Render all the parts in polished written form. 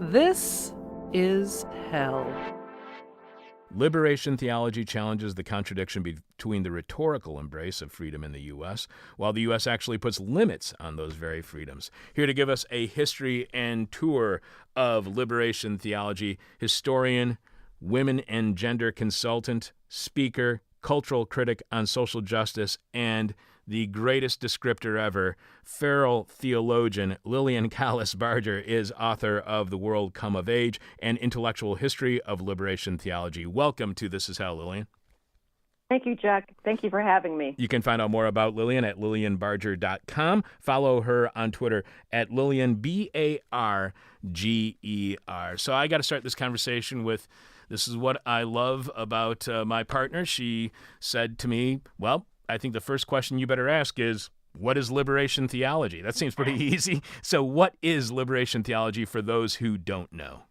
This is hell. Liberation theology challenges the contradiction between the rhetorical embrace of freedom in the U.S., while the U.S. actually puts limits on those very freedoms. Here to give us a history and tour of liberation theology, historian, women and gender consultant, speaker, cultural critic on social justice, and the greatest descriptor ever, feral theologian Lilian Calles Barger is author of The World Come of Age, an intellectual history of liberation theology. Welcome to This Is Hell, Lilian. Thank you, Jack. Thank you for having me. You can find out more about Lilian at lilianbarger.com. Follow her on Twitter at Lilian, Barger. So I got to start this conversation with, this is what I love about my partner. She said to me, well, I think the first question you better ask is, what is liberation theology? That seems pretty easy. So what is liberation theology for those who don't know?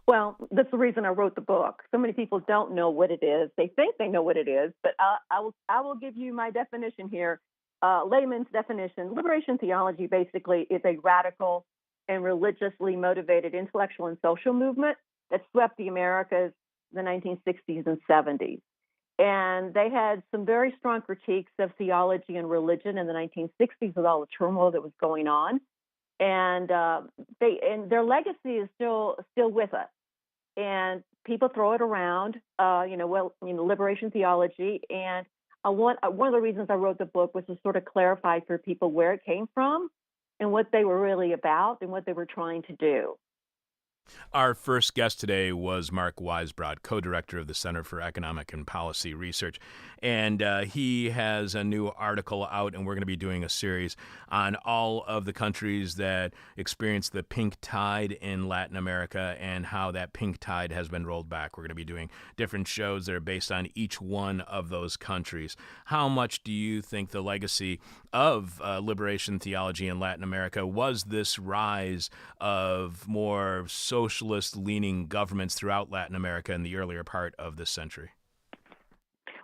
Well, that's the reason I wrote the book. So many people don't know what it is. They think they know what it is, but I will give you my definition here, layman's definition. Liberation theology basically is a radical and religiously motivated intellectual and social movement that swept the Americas in the 1960s and 70s. And they had some very strong critiques of theology and religion in the 1960s with all the turmoil that was going on. And their legacy is still with us. And people throw it around, liberation theology. And one of the reasons I wrote the book was to sort of clarify for people where it came from and what they were really about and what they were trying to do. Our first guest today was Mark Weisbrod, co-director of the Center for Economic and Policy Research, and he has a new article out, and we're going to be doing a series on all of the countries that experienced the pink tide in Latin America and how that pink tide has been rolled back. We're going to be doing different shows that are based on each one of those countries. How much do you think the legacy of liberation theology in Latin America was this rise of more socialist-leaning governments throughout Latin America in the earlier part of this century?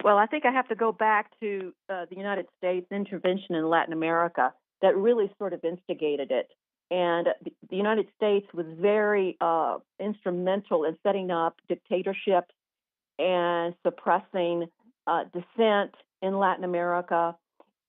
Well, I think I have to go back to the United States intervention in Latin America that really sort of instigated it. And the United States was very instrumental in setting up dictatorships and suppressing dissent in Latin America.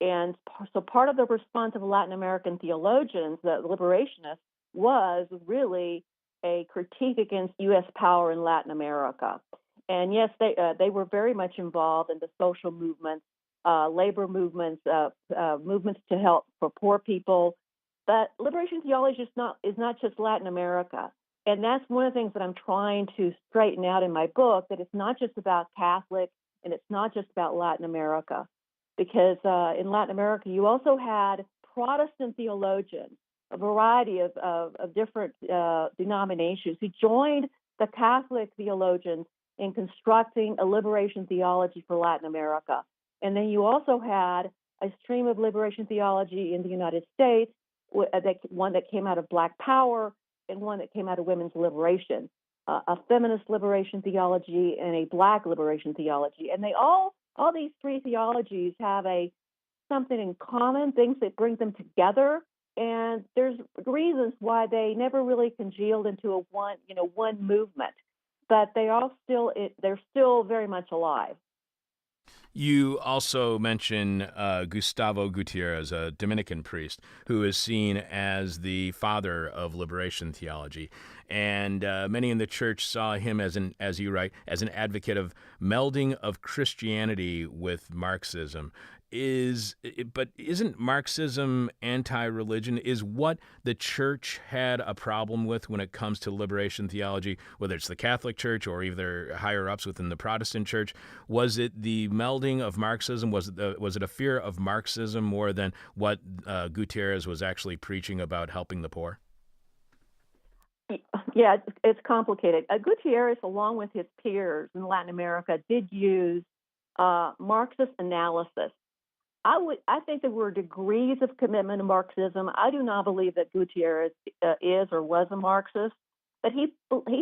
And so part of the response of Latin American theologians, the liberationists, was really a critique against U.S. power in Latin America. And yes, they were very much involved in the social movements, labor movements, movements to help for poor people. But liberation theology is not just Latin America. And that's one of the things that I'm trying to straighten out in my book, that it's not just about Catholic and it's not just about Latin America. Because in Latin America, you also had Protestant theologians, a variety of different denominations who joined the Catholic theologians in constructing a liberation theology for Latin America. And then you also had a stream of liberation theology in the United States, one that came out of Black power and one that came out of women's liberation, a feminist liberation theology and a Black liberation theology. And they all these three theologies have something in common, things that bring them together. And there's reasons why they never really congealed into one movement, but they're still very much alive. You also mention Gustavo Gutierrez, a Dominican priest, who is seen as the father of liberation theology. And many in the church saw him as you write, as an advocate of melding of Christianity with Marxism. But isn't Marxism anti-religion? Is what the church had a problem with when it comes to liberation theology, whether it's the Catholic Church or either higher ups within the Protestant Church? Was it the melding of Marxism? Was it a fear of Marxism more than what Gutierrez was actually preaching about helping the poor? Yeah, it's complicated. Gutierrez, along with his peers in Latin America, did use Marxist analysis. I think there were degrees of commitment to Marxism. I do not believe that Gutierrez is or was a Marxist, but he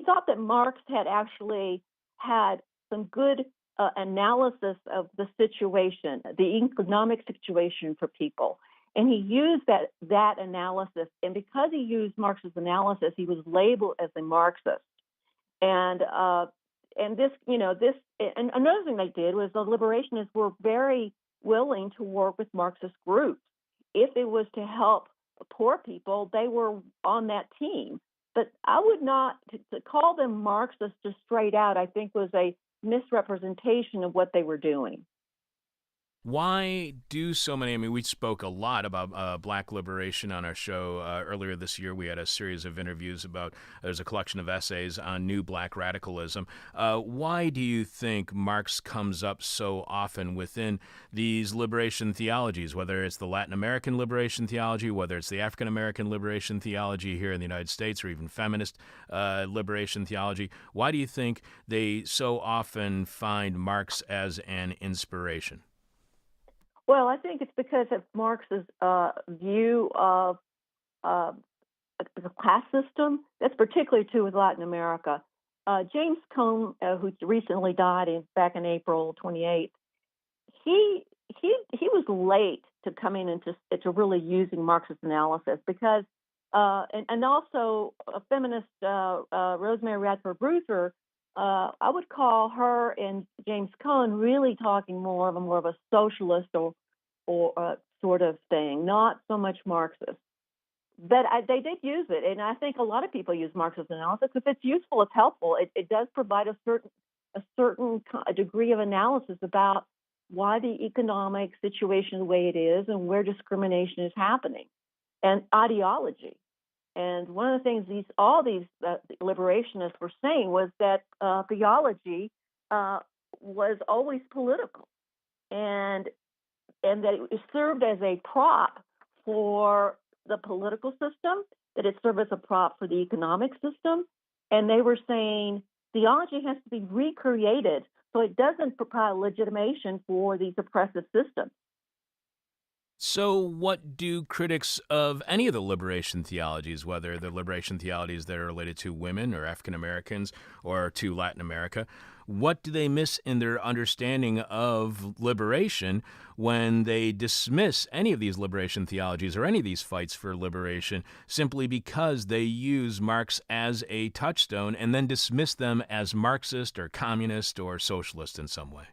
thought that Marx had actually had some good analysis of the situation, the economic situation for people. And he used that analysis, and because he used Marxist analysis, he was labeled as a Marxist. And this, and another thing they did was the liberationists were very willing to work with Marxist groups. If it was to help poor people, they were on that team. But I would not to call them Marxists just straight out, I think was a misrepresentation of what they were doing. Why do so many? I mean, we spoke a lot about black liberation on our show earlier this year. We had a series of interviews about, there's a collection of essays on new black radicalism. Why do you think Marx comes up so often within these liberation theologies, whether it's the Latin American liberation theology, whether it's the African American liberation theology here in the United States, or even feminist liberation theology? Why do you think they so often find Marx as an inspiration? Well, I think it's because of Marx's view of uh, the class system. That's particularly true with Latin America. James Cone, who recently died back in April 28th, he he was late to coming into to really using Marxist analysis because and also a feminist Rosemary Radford Ruther. I would call her and James Cone really talking more of a socialist or sort of thing, not so much Marxist. But they did use it, and I think a lot of people use Marxist analysis. If it's useful, it's helpful. It does provide a degree of analysis about why the economic situation is the way it is and where discrimination is happening, and ideology. And one of the things all these liberationists were saying was that theology was always political, and that it served as a prop for the political system, that it served as a prop for the economic system. And they were saying theology has to be recreated so it doesn't provide legitimation for these oppressive systems. So, what do critics of any of the liberation theologies, whether the liberation theologies that are related to women or African Americans or to Latin America, what do they miss in their understanding of liberation when they dismiss any of these liberation theologies or any of these fights for liberation simply because they use Marx as a touchstone and then dismiss them as Marxist or communist or socialist in some way?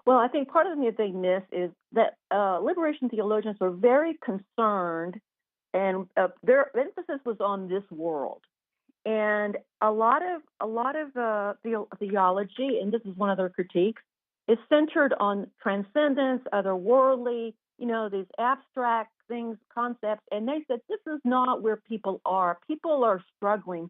Well, I think part of the thing they miss is that liberation theologians were very concerned, and their emphasis was on this world. And a lot of theology, and this is one of their critiques, is centered on transcendence, otherworldly, these abstract things, concepts. And they said this is not where people are. People are struggling,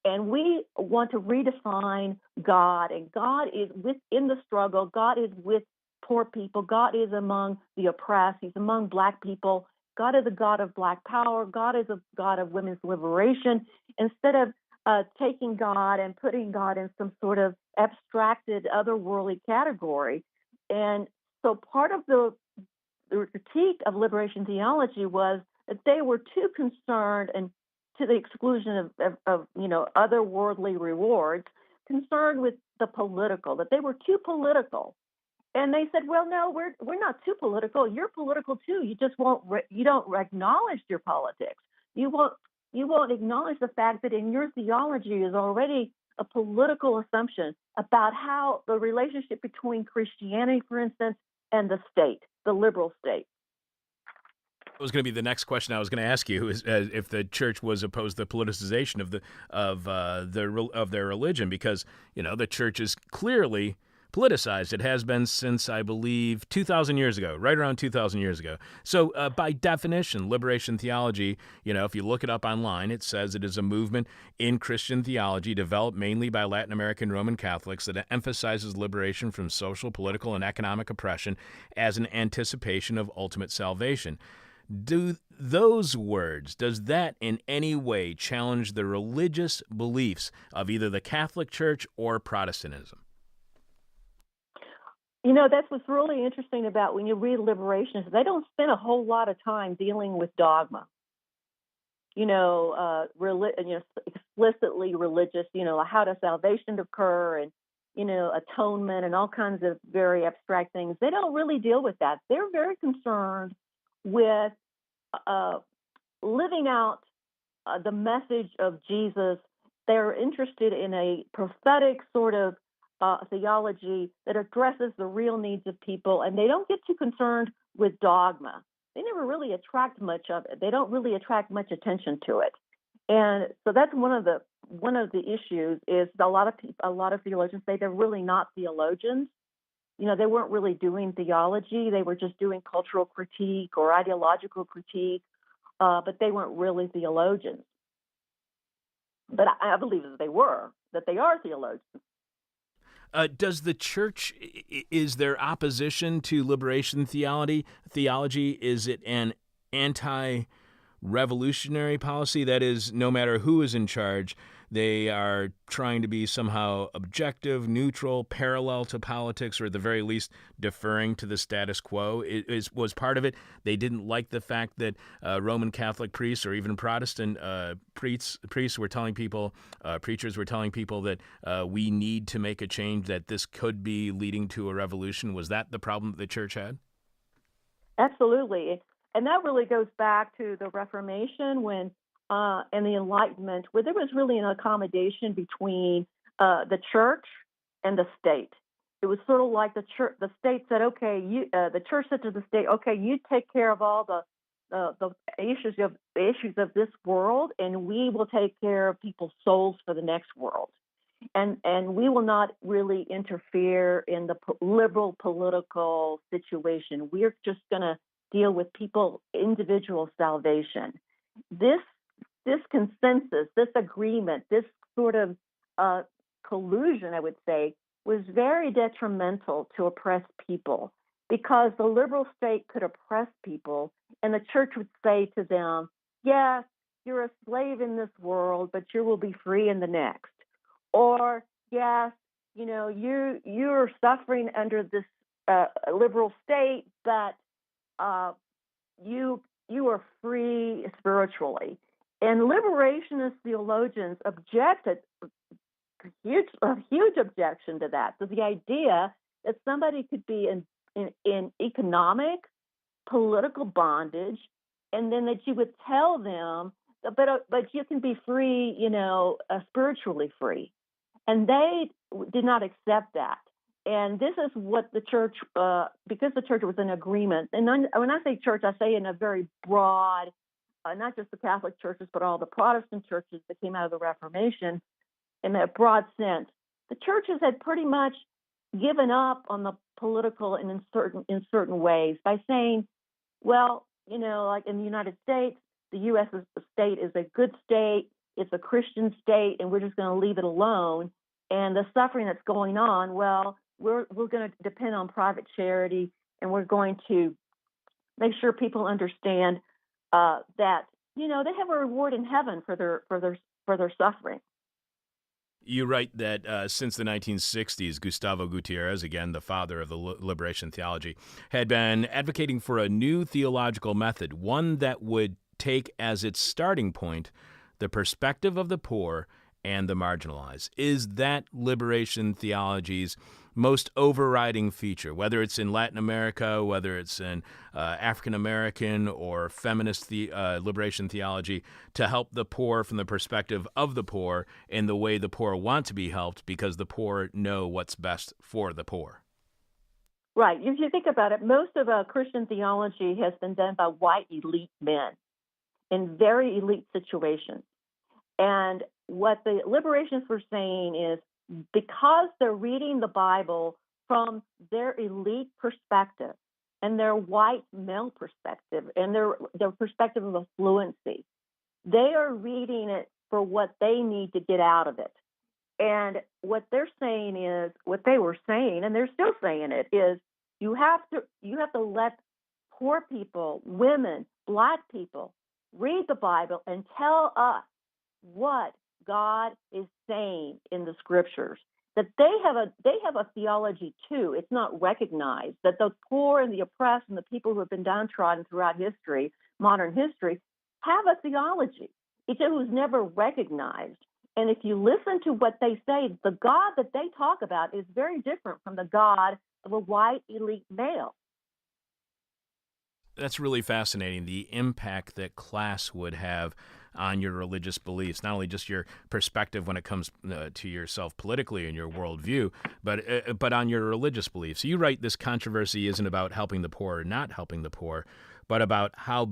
and we want to redefine God. And God is within the struggle. God is with poor people. God is among the oppressed. He's among Black people. God is a God of Black power. God is a God of women's liberation. Instead of taking God and putting God in some sort of abstracted, otherworldly category. And so part of the critique of liberation theology was that they were too concerned, and to the exclusion of otherworldly rewards, concerned with the political, that they were too political. And they said, well, no, we're not too political. You're political too. You just you don't acknowledge your politics. You won't acknowledge the fact that in your theology is already a political assumption about how the relationship between Christianity, for instance, and the state, the liberal state. That was going to be the next question I was going to ask you: is if the church was opposed to the politicization of their religion, because the church is clearly politicized. It has been since, I believe, 2,000 years ago, right around 2,000 years ago. So by definition, liberation theology, if you look it up online, it says it is a movement in Christian theology developed mainly by Latin American Roman Catholics that emphasizes liberation from social, political, and economic oppression as an anticipation of ultimate salvation. Does that in any way challenge the religious beliefs of either the Catholic Church or Protestantism? That's what's really interesting about when you read liberationists. They don't spend a whole lot of time dealing with dogma. Explicitly religious. How does salvation occur, and atonement, and all kinds of very abstract things. They don't really deal with that. They're very concerned with uh, living out the message of Jesus. They're interested in a prophetic sort of theology that addresses the real needs of people, and they don't get too concerned with dogma. They never really attract much of it. They don't really attract much attention to it, and so that's one of the issues. Is a lot of theologians say they're really not theologians. They weren't really doing theology. They were just doing cultural critique or ideological critique, but they weren't really theologians. But I believe that they are theologians. Does the church, is there opposition to liberation theology? Is it an anti-revolutionary policy? That is, no matter who is in charge, they are trying to be somehow objective, neutral, parallel to politics, or at the very least deferring to the status quo. Was part of it. They didn't like the fact that Roman Catholic priests or even Protestant priests were telling people, preachers were telling people that we need to make a change, that this could be leading to a revolution. Was that the problem that the church had? Absolutely. And that really goes back to the Reformation and the Enlightenment, where there was really an accommodation between the church and the state. It was sort of like the state said, okay, the church said to the state, okay, you take care of all the issues of this world, and we will take care of people's souls for the next world. And we will not really interfere in the liberal political situation. We're just going to deal with individual salvation. This consensus, this agreement, this sort of collusion, I would say, was very detrimental to oppressed people, because the liberal state could oppress people, and the church would say to them, yes, you're a slave in this world, but you will be free in the next. Or, yes, you're suffering under this liberal state, but you are free spiritually. And liberationist theologians objected, a huge objection to that, to the idea that somebody could be in economic, political bondage, and then that you would tell them, but you can be free, spiritually free. And they did not accept that. And this is what the church, because the church was in agreement, and when I say church, I say in a very broad, not just the Catholic churches, but all the Protestant churches that came out of the Reformation, in a broad sense. The churches had pretty much given up on the political and in certain ways by saying, well, like in the United States, the U.S. state is a good state, it's a Christian state, and we're just going to leave it alone. And the suffering that's going on, well, we're going to depend on private charity, and we're going to make sure people understand that they have a reward in heaven for their suffering. You write that since the 1960s, Gustavo Gutierrez, again the father of the liberation theology, had been advocating for a new theological method, one that would take as its starting point the perspective of the poor and the marginalized. Is that liberation theology's most overriding feature, whether it's in Latin America, whether it's in African American or feminist liberation theology, to help the poor from the perspective of the poor in the way the poor want to be helped, because the poor know what's best for the poor? Right. If you think about it, most of Christian theology has been done by white elite men in very elite situations. And what the liberationists were saying is, because they're reading the Bible from their elite perspective and their white male perspective and their perspective of affluency, they are reading it for what they need to get out of it. And what they were saying, and they're still saying it, is you have to let poor people, women, Black people read the Bible and tell us what God is saying in the scriptures. That they have a theology too. It's not recognized that the poor and the oppressed and the people who have been downtrodden throughout history, modern history, have a theology. It was never recognized. And if you listen to what they say, the God that they talk about is very different from the God of a white elite male. That's really fascinating, the impact that class would have on your religious beliefs, not only just your perspective when it comes to yourself politically and your worldview, but on your religious beliefs. You write this controversy isn't about helping the poor or not helping the poor, but about how,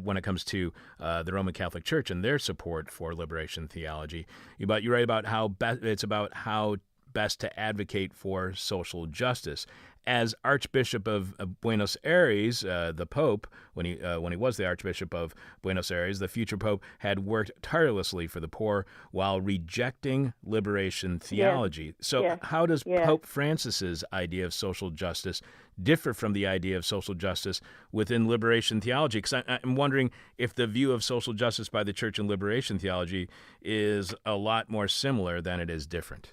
when it comes to the Roman Catholic Church and their support for liberation theology, you write about how it's about how best to advocate for social justice. As Archbishop of Buenos Aires, the Pope, when he was the Archbishop of Buenos Aires, the future Pope had worked tirelessly for the poor while rejecting liberation theology. So how does Pope Francis's idea of social justice differ from the idea of social justice within liberation theology? Because I'm wondering if the view of social justice by the Church in liberation theology is a lot more similar than it is different.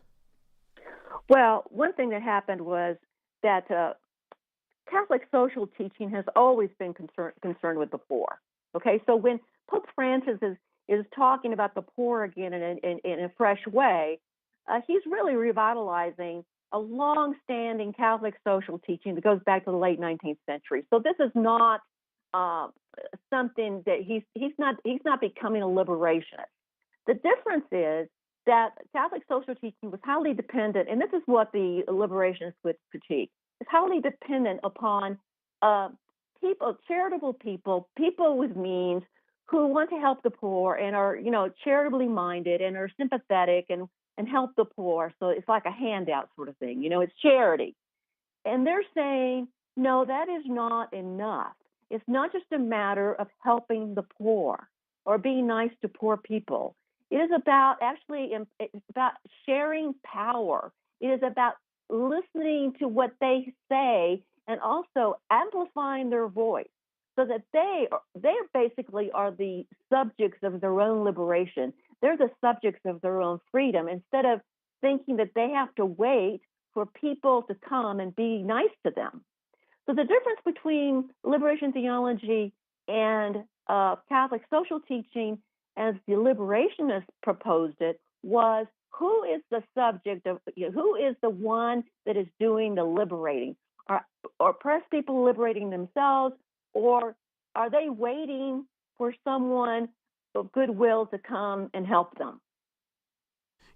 Well, one thing that happened was that Catholic social teaching has always been concerned with the poor. Okay, so when Pope Francis is talking about the poor again in a fresh way, he's really revitalizing a long-standing Catholic social teaching that goes back to the late 19th century. So this is not something that he's not becoming a liberationist. The difference is that Catholic social teaching was highly dependent, and this is what the liberationists would critique, it's highly dependent upon charitable people with means who want to help the poor and are, charitably minded and are sympathetic and help the poor. So it's like a handout sort of thing, it's charity. And they're saying, no, that is not enough. It's not just a matter of helping the poor or being nice to poor people. It is about it's about sharing power. It is about listening to what they say and also amplifying their voice so that they basically are the subjects of their own liberation. They're the subjects of their own freedom instead of thinking that they have to wait for people to come and be nice to them. So the difference between liberation theology and Catholic social teaching as the liberationists proposed it was who is the subject of, who is the one that is doing the liberating? Are oppressed people liberating themselves, or are they waiting for someone of goodwill to come and help them?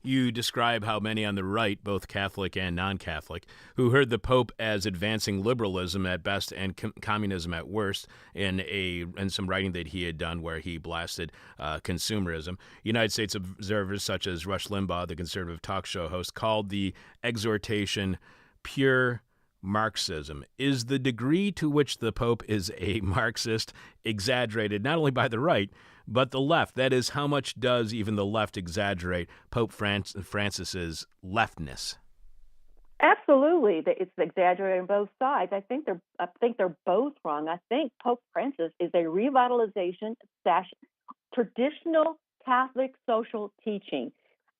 You describe how many on the right, both Catholic and non-Catholic, who heard the Pope as advancing liberalism at best and communism at worst in some writing that he had done where he blasted consumerism. United States observers such as Rush Limbaugh, the conservative talk show host, called the exhortation pure Marxism. Is the degree to which the Pope is a Marxist exaggerated not only by the right, but the left? That is, how much does even the left exaggerate Pope Francis's leftness? Absolutely, it's exaggerated on both sides. I think they're both wrong. I think Pope Francis is a revitalization of traditional Catholic social teaching,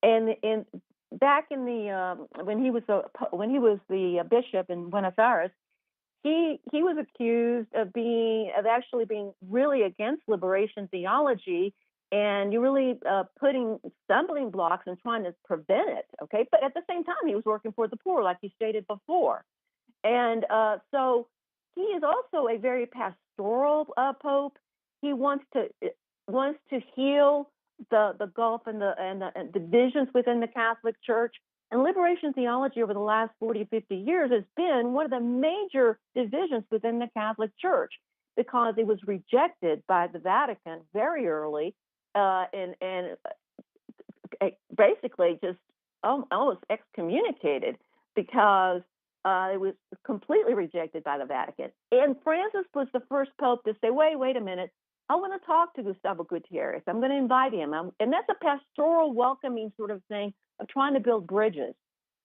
and back in the when he was the bishop in Buenos Aires, he was accused of actually being really against liberation theology, and you really putting stumbling blocks and trying to prevent it. Okay, but at the same time, he was working for the poor, like you stated before, and so he is also a very pastoral pope. He wants to heal the gulf and the divisions within the Catholic Church. And liberation theology over the last 40, 50 years has been one of the major divisions within the Catholic Church because it was rejected by the Vatican very early and basically just almost excommunicated because it was completely rejected by the Vatican. And Francis was the first pope to say, wait a minute, I want to talk to Gustavo Gutierrez. I'm going to invite him. And that's a pastoral welcoming sort of thing of trying to build bridges.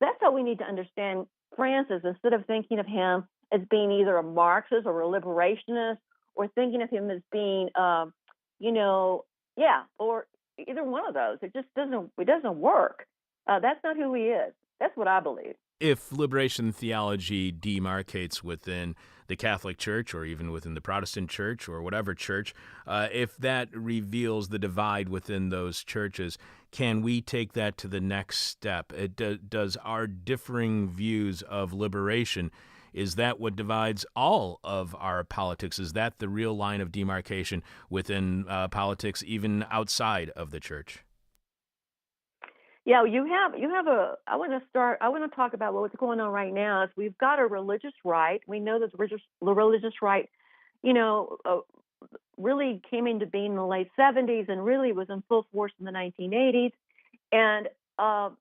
That's how we need to understand Francis instead of thinking of him as being either a Marxist or a liberationist or thinking of him as being, or either one of those. It just doesn't work. That's not who he is. That's what I believe. If liberation theology demarcates within the Catholic Church or even within the Protestant Church or whatever church, if that reveals the divide within those churches, can we take that to the next step? Does our differing views of liberation Is that what divides all of our politics? Is that the real line of demarcation within politics, even outside of the church? Yeah, I want to talk about what's going on right now. Is we've got a religious right. We know that the religious right, you know, really came into being in the late 70s and really was in full force in the 1980s. And uh,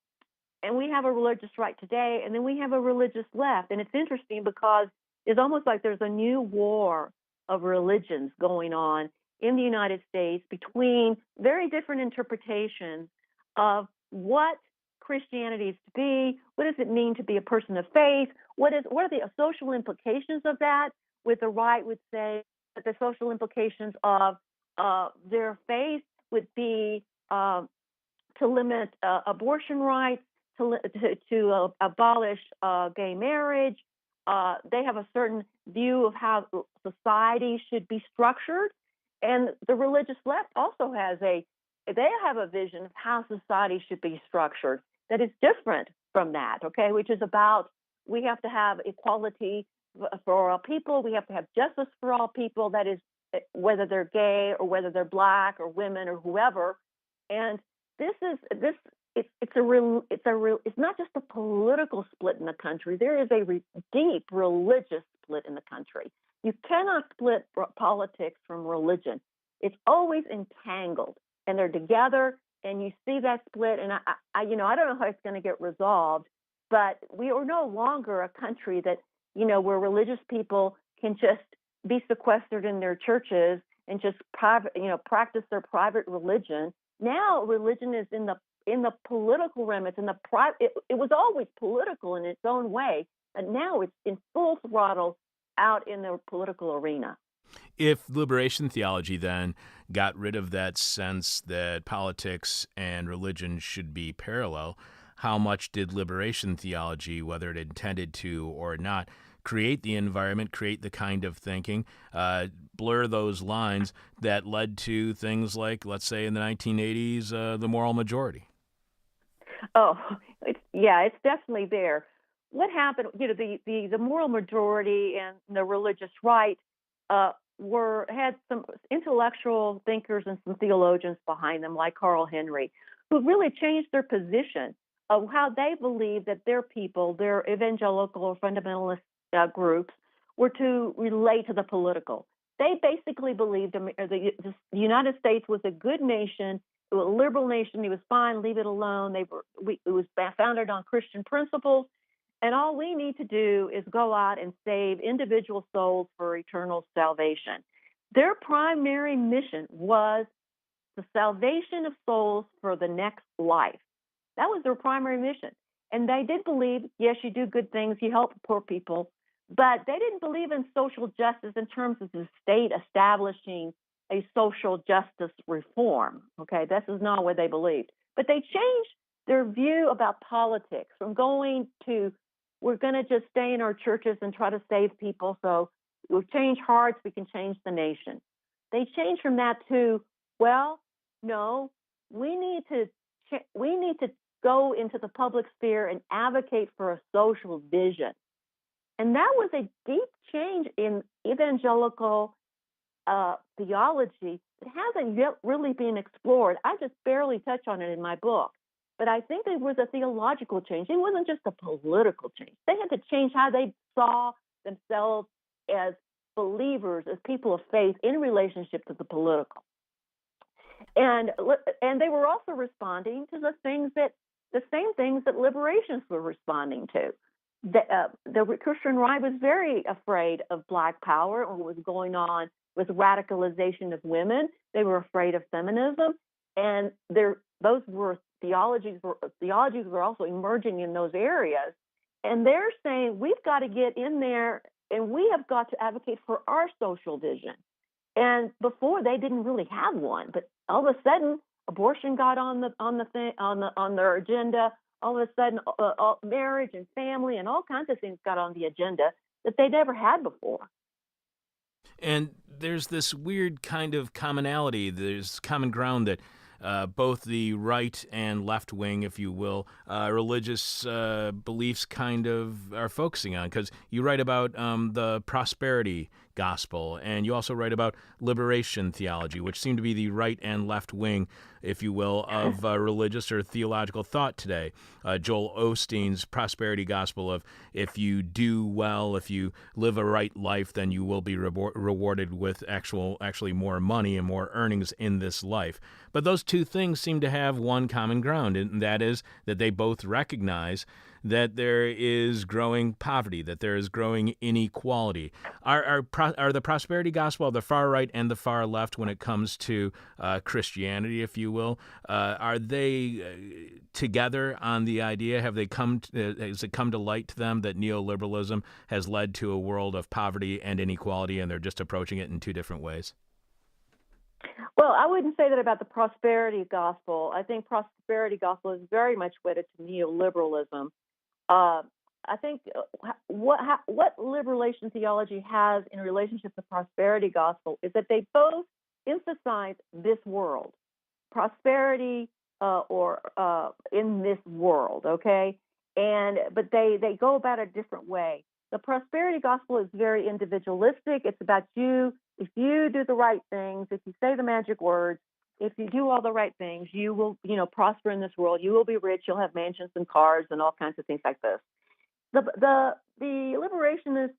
and we have a religious right today, and then we have a religious left. And it's interesting because it's almost like there's a new war of religions going on in the United States between very different interpretations of what Christianity is to be, what does it mean to be a person of faith, what are the social implications of that, with the right would say that the social implications of their faith would be to limit abortion rights, to abolish gay marriage. They have a certain view of how society should be structured, and the religious left also they have a vision of how society should be structured that is different from that. Okay, which is about we have to have equality for all people. We have to have justice for all people. That is, whether they're gay or whether they're black or women or whoever. And this is this it's not just a political split in the country. There is a deep religious split in the country. You cannot split politics from religion. It's always entangled, and they're together. And you see that split. And I don't know how it's going to get resolved, but we are no longer a country that where religious people can just be sequestered in their churches and just practice their private religion. Now religion is in the political realm. It's in the private. It was always political in its own way, but now it's in full throttle out in the political arena. If liberation theology then got rid of that sense that politics and religion should be parallel, how much did liberation theology, whether it intended to or not, create the environment, create the kind of thinking, blur those lines that led to things like, let's say in the 1980s, the moral majority? Oh, it's definitely there. What happened? The moral majority and the religious right had some intellectual thinkers and some theologians behind them, like Carl Henry, who really changed their position of how they believed that their people, their evangelical or fundamentalist groups, were to relate to the political. They basically believed the United States was a good nation, a liberal nation. It was fine, leave it alone. It was founded on Christian principles, and all we need to do is go out and save individual souls for eternal salvation. Their primary mission was the salvation of souls for the next life. That was their primary mission. And they did believe, yes, you do good things, you help poor people, but they didn't believe in social justice in terms of the state establishing a social justice reform. Okay, this is not what they believed. But they changed their view about politics from going to, we're going to just stay in our churches and try to save people, so we'll change hearts, we can change the nation. They changed from that to, well, no, we need to go into the public sphere and advocate for a social vision. And that was a deep change in evangelical theology that hasn't yet really been explored. I just barely touch on it in my book. But I think it was a theological change. It wasn't just a political change. They had to change how they saw themselves as believers, as people of faith in relationship to the political. And they were also responding to the same things that liberations were responding to. The Christian right was very afraid of Black power and what was going on with radicalization of women. They were afraid of feminism, and those were theologies were also emerging in those areas. And they're saying we've got to get in there, and we have got to advocate for our social vision. And before they didn't really have one, but all of a sudden abortion got on their agenda. All of a sudden, marriage and family and all kinds of things got on the agenda that they never had before. And there's this weird kind of commonality. There's common ground that both the right and left wing, if you will, religious beliefs kind of are focusing on. Because you write about the prosperity gospel, and you also write about liberation theology, which seem to be the right and left wing, if you will, of religious or theological thought today. Joel Osteen's prosperity gospel of if you do well, if you live a right life, then you will be rewarded with actually more money and more earnings in this life. But those two things seem to have one common ground, and that is that they both recognize that there is growing poverty, that there is growing inequality. Are the prosperity gospel of the far right and the far left, when it comes to Christianity, if you will, are they together on the idea? Has it come to light to them that neoliberalism has led to a world of poverty and inequality, and they're just approaching it in two different ways? Well, I wouldn't say that about the prosperity gospel. I think prosperity gospel is very much wedded to neoliberalism. I think what liberation theology has in relationship to prosperity gospel is that they both emphasize this world, prosperity or in this world, okay? But they go about it a different way. The prosperity gospel is very individualistic. It's about you. If you do the right things, if you say the magic words, if you do all the right things, you will, prosper in this world. You will be rich. You'll have mansions and cars and all kinds of things like this. The liberationists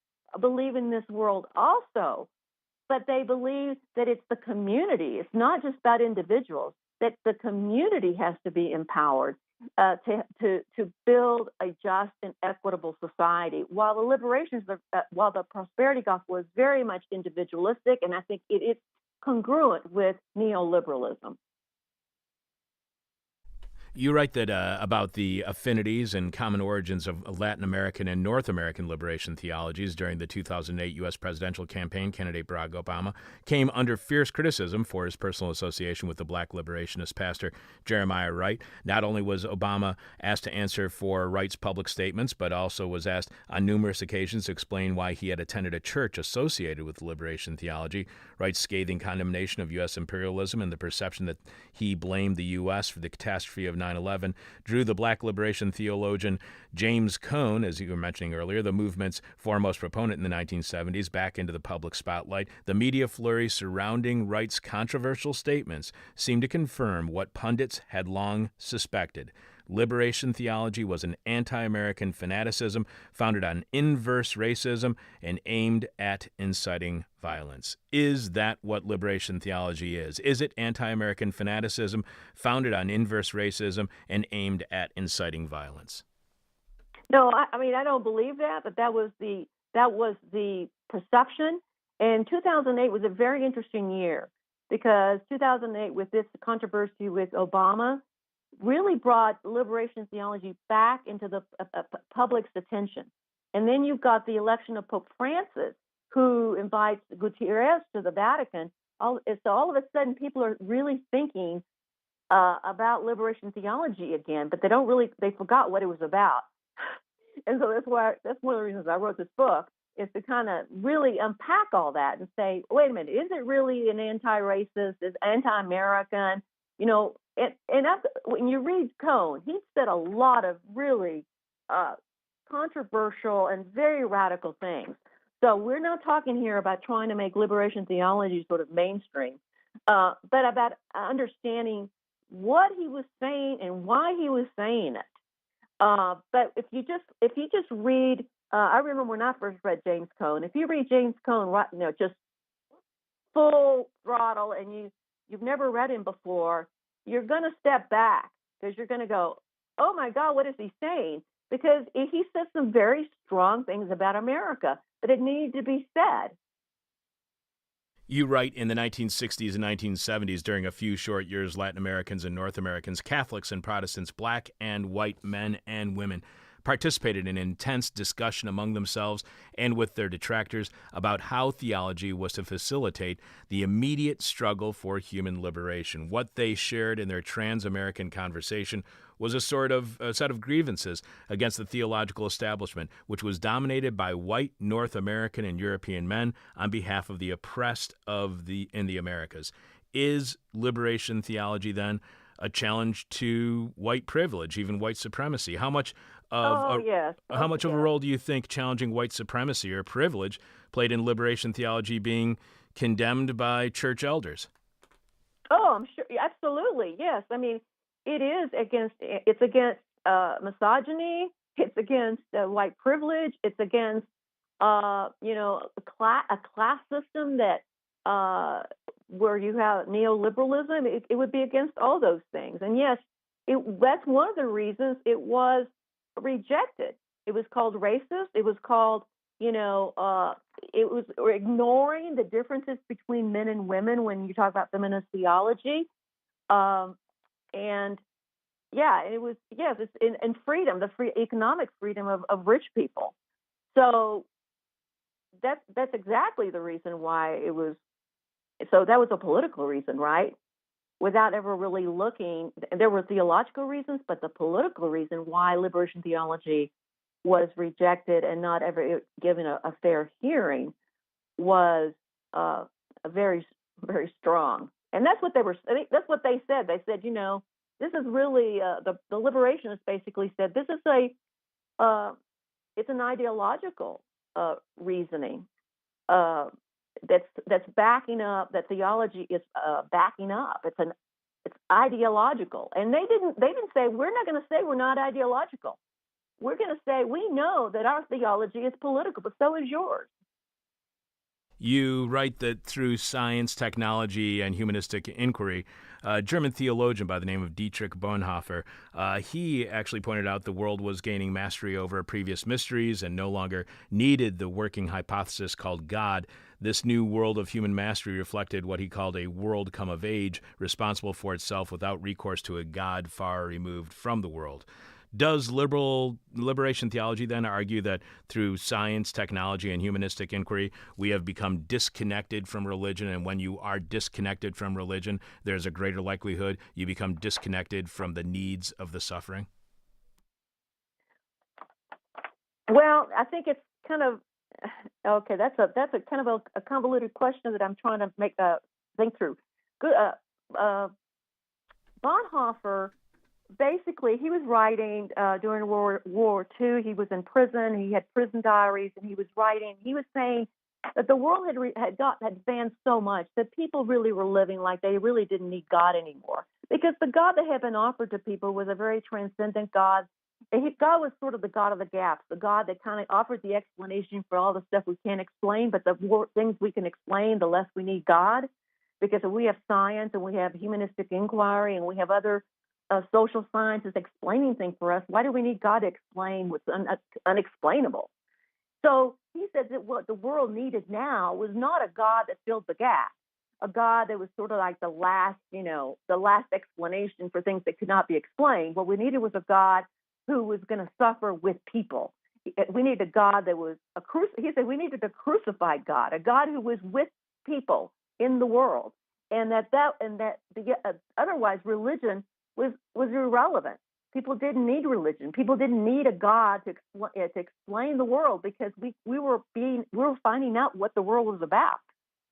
believe in this world also, but they believe that it's the community. It's not just about individuals. That the community has to be empowered to build a just and equitable society. While the prosperity gospel is very much individualistic, and I think it is congruent with neoliberalism. You write that about the affinities and common origins of Latin American and North American liberation theologies during the 2008 U.S. presidential campaign. Candidate Barack Obama came under fierce criticism for his personal association with the black liberationist pastor Jeremiah Wright. Not only was Obama asked to answer for Wright's public statements, but also was asked on numerous occasions to explain why he had attended a church associated with liberation theology. Wright's scathing condemnation of U.S. imperialism and the perception that he blamed the U.S. for the catastrophe of 9/11 drew the black liberation theologian James Cone, as you were mentioning earlier, the movement's foremost proponent in the 1970s, back into the public spotlight. The media flurry surrounding Wright's controversial statements seemed to confirm what pundits had long suspected. Liberation theology was an anti-American fanaticism founded on inverse racism and aimed at inciting violence. Is that what liberation theology is? Is it anti-American fanaticism founded on inverse racism and aimed at inciting violence? No, I don't believe that, but that was the perception. And 2008 was a very interesting year because 2008, with this controversy with Obama, really brought liberation theology back into the public's attention. And then you've got the election of Pope Francis, who invites Gutierrez to the Vatican. So all of a sudden, people are really thinking about liberation theology again, but they forgot what it was about. And so that's one of the reasons I wrote this book, is to kind of really unpack all that and say, wait a minute, is it really an anti-racist, is anti-American? When you read Cone, he said a lot of really controversial and very radical things. So we're not talking here about trying to make liberation theology sort of mainstream, but about understanding what he was saying and why he was saying it. But if you just read, I remember when I first read James Cone. If you read James Cone, right, just full throttle, and you've never read him before, you're going to step back because you're going to go, oh my God, what is he saying? Because he said some very strong things about America, but it needed to be said. You write, in the 1960s and 1970s, during a few short years, Latin Americans and North Americans, Catholics and Protestants, black and white men and women, participated in intense discussion among themselves and with their detractors about how theology was to facilitate the immediate struggle for human liberation. What they shared in their trans-American conversation was a set of grievances against the theological establishment, which was dominated by white North American and European men on behalf of the oppressed in the Americas. Is liberation theology then a challenge to white privilege, even white supremacy? Oh, yes. How Oh, much of a yes. role do you think challenging white supremacy or privilege played in liberation theology being condemned by church elders? Oh, I'm sure. Absolutely. Yes. I mean, it's against misogyny. It's against white privilege. It's against, a class system that, uh, where you have neoliberalism. It would be against all those things. And yes, that's one of the reasons it was rejected. It was called racist. It was called, you know, uh, it was ignoring the differences between men and women when you talk about feminist theology. Um, and yeah, it was, yes, it's in freedom, the free economic freedom of rich people. So that's exactly the reason why it was. So that was a political reason, right? Without ever really looking, there were theological reasons, but the political reason why liberation theology was rejected and not ever given a fair hearing was a very strong. And that's what they were. I think that's what they said. They said, this is really the liberationists basically said this is uh, it's an ideological reasoning uh, that's backing up that theology is backing up. It's ideological, and they didn't say we're not going to say we're not ideological. We're going to say we know that our theology is political, but so is yours. You write that through science, technology, and humanistic inquiry, a German theologian by the name of Dietrich Bonhoeffer, he actually pointed out the world was gaining mastery over previous mysteries and no longer needed the working hypothesis called God. This new world of human mastery reflected what he called a world come of age, responsible for itself without recourse to a God far removed from the world. Does liberation theology then argue that through science, technology, and humanistic inquiry, we have become disconnected from religion? And when you are disconnected from religion, there's a greater likelihood you become disconnected from the needs of the suffering? Well, I think it's kind of okay. That's a kind of a convoluted question that I'm trying to make think through. Good. Bonhoeffer basically he was writing during World War II. He was in prison. He had prison diaries, and he was writing. He was saying that the world had advanced so much that people really were living like they really didn't need God anymore, because the God that had been offered to people was a very transcendent God. God was sort of the God of the gaps, the God that kind of offered the explanation for all the stuff we can't explain, but the more things we can explain, the less we need God, because we have science and we have humanistic inquiry and we have other social sciences explaining things for us. Why do we need God to explain what's unexplainable? So he said that what the world needed now was not a God that filled the gap, a God that was sort of like the last explanation for things that could not be explained. What we needed was a God who was going to suffer with people. We needed a God that was he said we needed a crucified God, a God who was with people in the world, and otherwise religion was irrelevant. People didn't need religion. People didn't need a God to explain the world, because we were finding out what the world was about.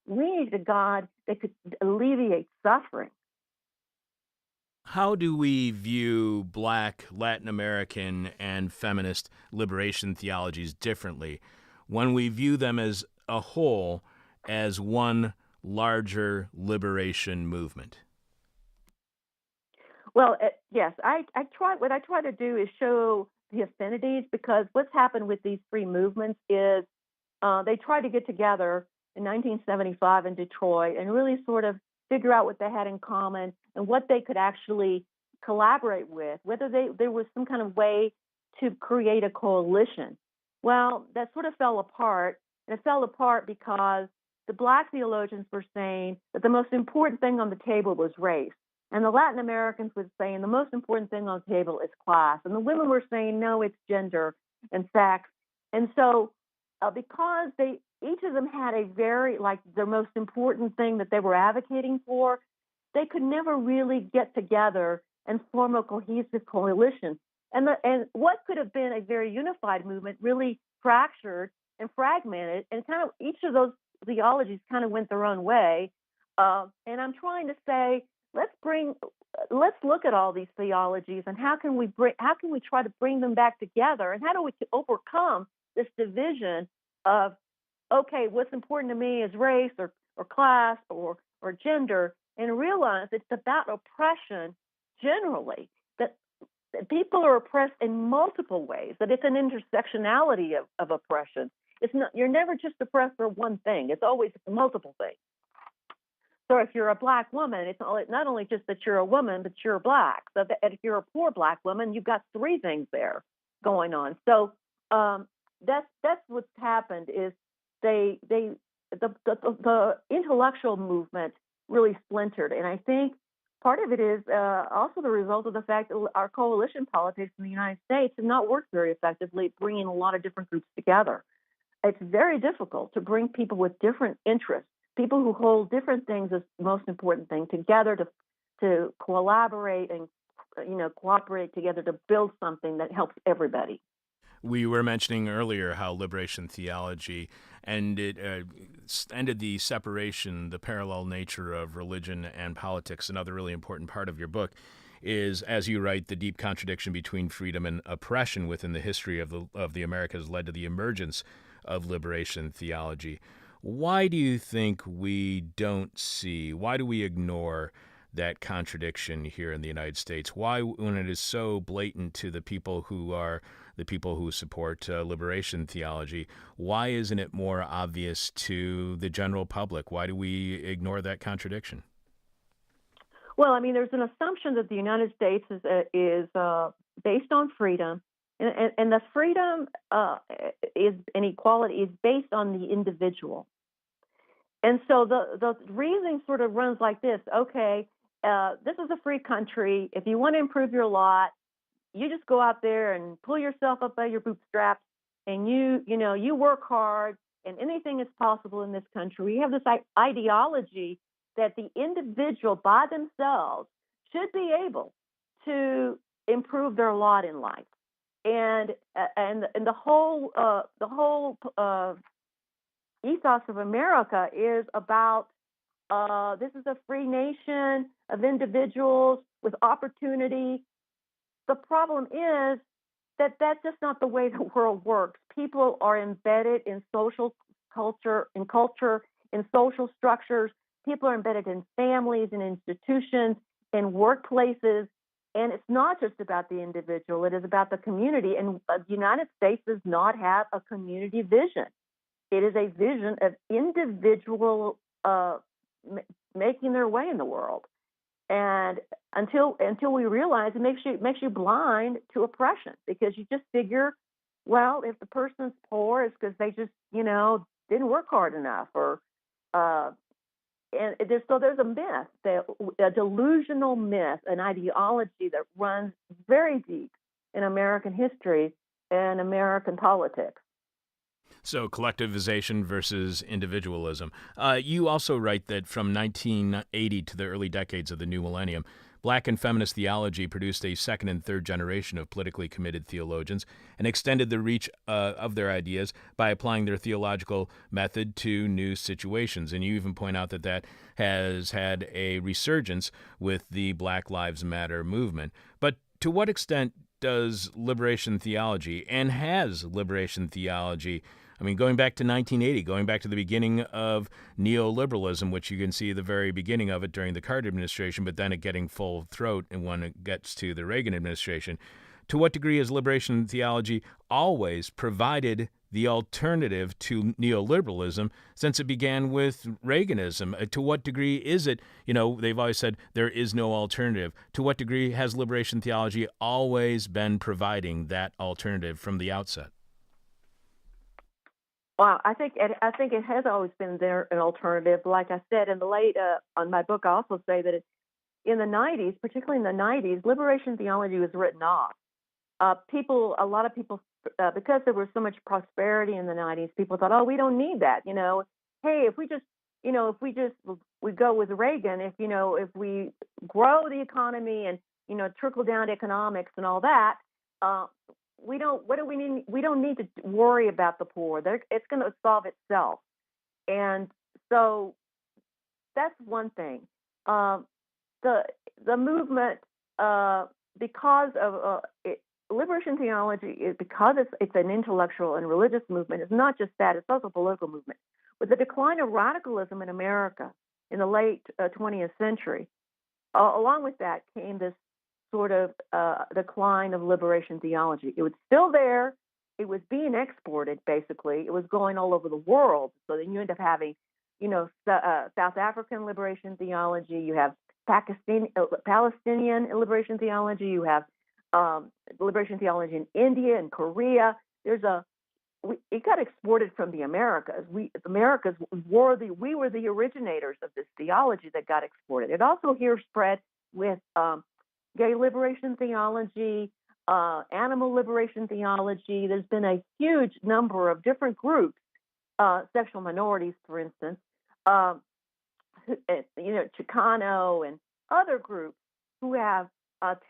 We needed a God that could alleviate suffering. How do we view Black, Latin American, and feminist liberation theologies differently when we view them as a whole, as one larger liberation movement? Well, yes, I try. What I try to do is show the affinities, because what's happened with these three movements is they tried to get together in 1975 in Detroit and really sort of figure out what they had in common and what they could actually collaborate with, whether there was some kind of way to create a coalition. Well, that sort of fell apart, and it fell apart because the Black theologians were saying that the most important thing on the table was race. And the Latin Americans were saying the most important thing on the table is class. And the women were saying, no, it's gender and sex. And so because each of them had a very, like, their most important thing that they were advocating for, they could never really get together and form a cohesive coalition. And what could have been a very unified movement really fractured and fragmented, and kind of each of those theologies kind of went their own way. And I'm trying to say, let's bring, let's look at all these theologies and how can we try to bring them back together, and how do we overcome this division of, okay, what's important to me is race or class or gender, and realize it's about oppression generally. That people are oppressed in multiple ways. That it's an intersectionality of oppression. It's not, you're never just oppressed for one thing. It's always multiple things. So if you're a black woman, it's not only just that you're a woman, but you're black. So that if you're a poor black woman, you've got three things there going on. So that's what's happened is the intellectual movement really splintered, and I think part of it is also the result of the fact that our coalition politics in the United States have not worked very effectively at bringing a lot of different groups together. It's very difficult to bring people with different interests, people who hold different things as the most important thing, together to collaborate and cooperate together to build something that helps everybody. We were mentioning earlier how liberation theology ended the separation, the parallel nature of religion and politics. Another really important part of your book is, as you write, the deep contradiction between freedom and oppression within the history of the Americas led to the emergence of liberation theology. Why do you think we don't see? Why do we ignore that contradiction here in the United States? Why, when it is so blatant to the people who support liberation theology, why isn't it more obvious to the general public? Why do we ignore that contradiction? Well, I mean, there's an assumption that the United States is based on freedom, and the freedom is and equality is based on the individual. And so the reasoning sort of runs like this: okay, this is a free country. If you want to improve your lot, you just go out there and pull yourself up by your bootstraps, and you work hard, and anything is possible in this country. We have this ideology that the individual by themselves should be able to improve their lot in life, and the whole ethos of America is about this is a free nation of individuals with opportunity. The problem is that that's just not the way the world works. People are embedded in social culture, in social structures. People are embedded in families and institutions, in workplaces. And it's not just about the individual, it is about the community. And the United States does not have a community vision. It is a vision of individual making their way in the world. And until we realize, it makes you blind to oppression, because you just figure, well, if the person's poor, it's because they just didn't work hard enough, or there's a myth, a delusional myth, an ideology that runs very deep in American history and American politics. So collectivization versus individualism. You also write that from 1980 to the early decades of the new millennium, Black and feminist theology produced a second and third generation of politically committed theologians and extended the reach of their ideas by applying their theological method to new situations. And you even point out that has had a resurgence with the Black Lives Matter movement. But to what extent does liberation theology, and has liberation theology, I mean, going back to 1980, going back to the beginning of neoliberalism, which you can see the very beginning of it during the Carter administration, but then it getting full throat and when it gets to the Reagan administration, to what degree has liberation theology always provided the alternative to neoliberalism since it began with Reaganism? To what degree is it, they've always said there is no alternative. To what degree has liberation theology always been providing that alternative from the outset? Well, I think it has always been there, an alternative. Like I said in the late on my book, I also say that in the 90s, particularly in the 90s, liberation theology was written off. A lot of people, because there was so much prosperity in the 90s, people thought, oh, we don't need that. Hey, if we go with Reagan, if we grow the economy and trickle down economics and all that, we don't. What do we need? We don't need to worry about the poor. It's going to solve itself. And so that's one thing. Um, the the movement, uh, because of liberation theology, is because it's an intellectual and religious movement. It's not just that; it's also a political movement. With the decline of radicalism in America in the late 20th century, along with that came this sort of decline of liberation theology. It was still there. It was being exported, basically. It was going all over the world. So then you end up having, South African liberation theology. You have Palestinian liberation theology. You have liberation theology in India and Korea. It got exported from the Americas. We were the originators of this theology that got exported. It also here spread with gay liberation theology, animal liberation theology. There's been a huge number of different groups, sexual minorities, for instance, uh, Chicano and other groups who have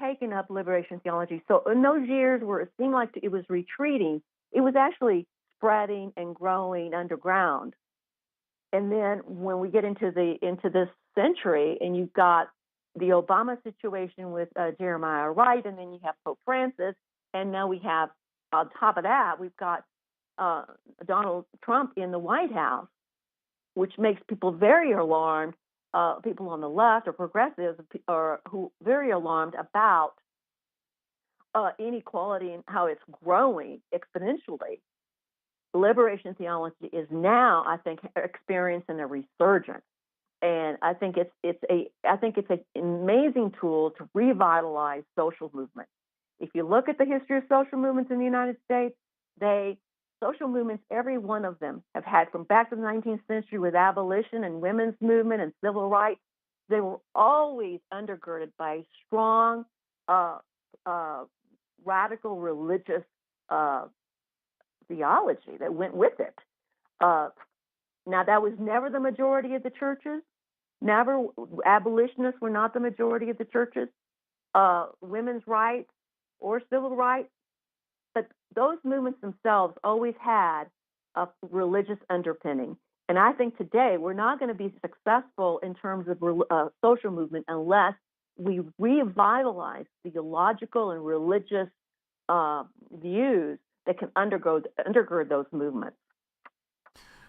taken up liberation theology. So in those years where it seemed like it was retreating, it was actually spreading and growing underground. And then when we get into this century, and you've got the Obama situation with Jeremiah Wright, and then you have Pope Francis, and now we have on top of that we've got Donald Trump in the White House, which makes people very alarmed. People on the left or progressives are who very alarmed about inequality and how it's growing exponentially. Liberation theology is now, I think, experiencing a resurgence, and I think it's an amazing tool to revitalize social movements. If you look at the history of social movements in the United States, social movements, every one of them, have had from back to the 19th century with abolition and women's movement and civil rights. They were always undergirded by strong, uh, uh, radical religious uh, theology that went with it. Uh, Now, that was never the majority of the churches. Never, abolitionists were not the majority of the churches. Women's rights or civil rights, but those movements themselves always had a religious underpinning. And I think today we're not going to be successful in terms of social movement unless we revitalize theological and religious views that can undergird those movements.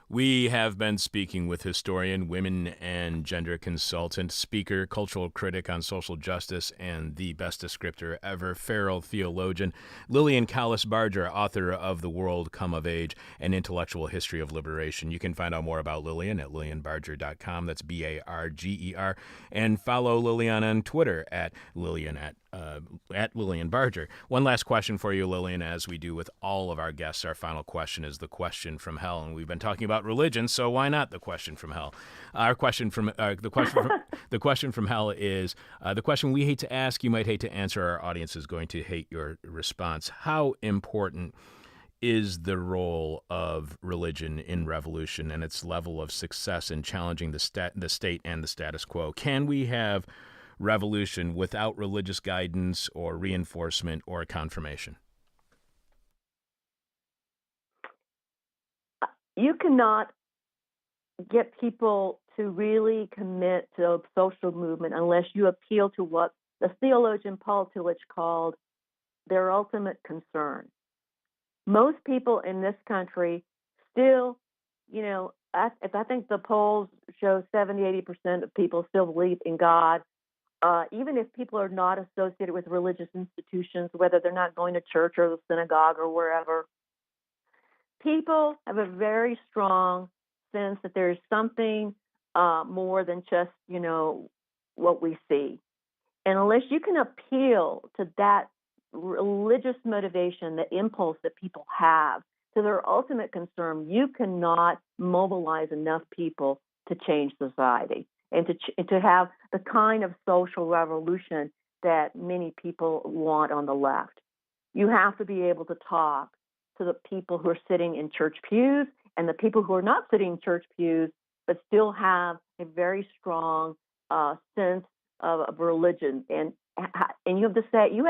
We have been speaking with historian, women and gender consultant, speaker, cultural critic on social justice, and the best descriptor ever, feral theologian, Lilian Calles Barger, author of The World Come of Age, An Intellectual History of Liberation. You can find out more about Lilian at lilianbarger.com. That's Barger. And follow Lilian on Twitter at Lilian at Lilian Barger. One last question for you, Lilian, as we do with all of our guests. Our final question is the question from hell, and we've been talking about religion, so why not the question from hell? The question from hell is the question we hate to ask, you might hate to answer. Our audience is going to hate your response. How important is the role of religion in revolution and its level of success in challenging the state and the status quo? Can we have revolution without religious guidance or reinforcement or confirmation? You cannot get people to really commit to a social movement unless you appeal to what the theologian Paul Tillich called their ultimate concern. Most people in this country still, I think the polls show 70-80% of people still believe in God. Even if people are not associated with religious institutions, whether they're not going to church or the synagogue or wherever, people have a very strong sense that there is something more than just, what we see. And unless you can appeal to that religious motivation, the impulse that people have, to their ultimate concern, you cannot mobilize enough people to change society and to have the kind of social revolution that many people want on the left. You have to be able to talk to the people who are sitting in church pews and the people who are not sitting in church pews, but still have a very strong sense of religion. And you have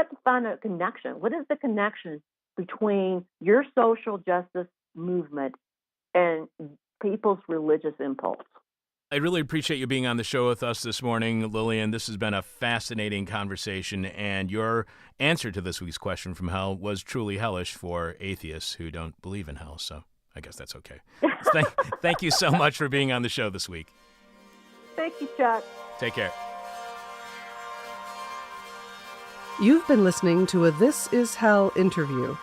to find a connection. What is the connection between your social justice movement and people's religious impulse? I really appreciate you being on the show with us this morning, Lilian. This has been a fascinating conversation, and your answer to this week's question from hell was truly hellish for atheists who don't believe in hell, so I guess that's okay. Thank you so much for being on the show this week. Thank you, Chuck. Take care. You've been listening to a This Is Hell interview.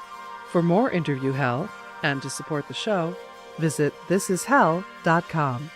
For more interview hell and to support the show, visit thisishell.com.